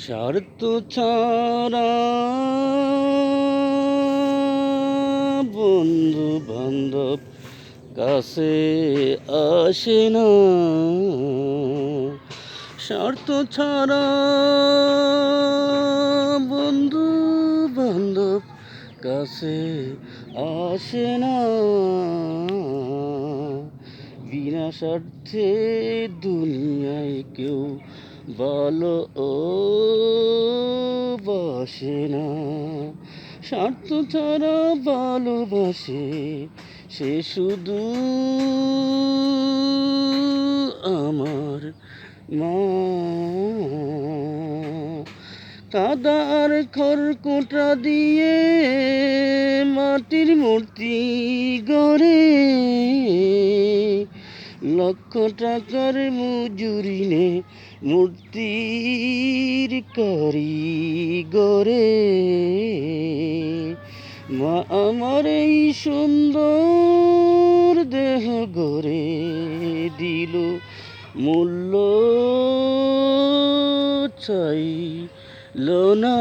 স্বার্থ ছাড়া বন্ধু বান্ধব কাছে আসে না। স্বার্থ ছাড়া বন্ধু বান্ধব কাছে আসে না। বিনা স্বার্থে দুনিয়ায় কেউ ভালো ও বাসে না। স্বার্থ ছাড়া ভালোবাসে সে শুধু আমার মা। কাদা আর খড়কুটা দিয়ে মাটির মূর্তি গড়ে, লক্ষ টাকার মজুরি নে মূর্তির কারিগরে। মা আমার এই সুন্দর দেহ গড়ে দিল, মূল্য চাইল না।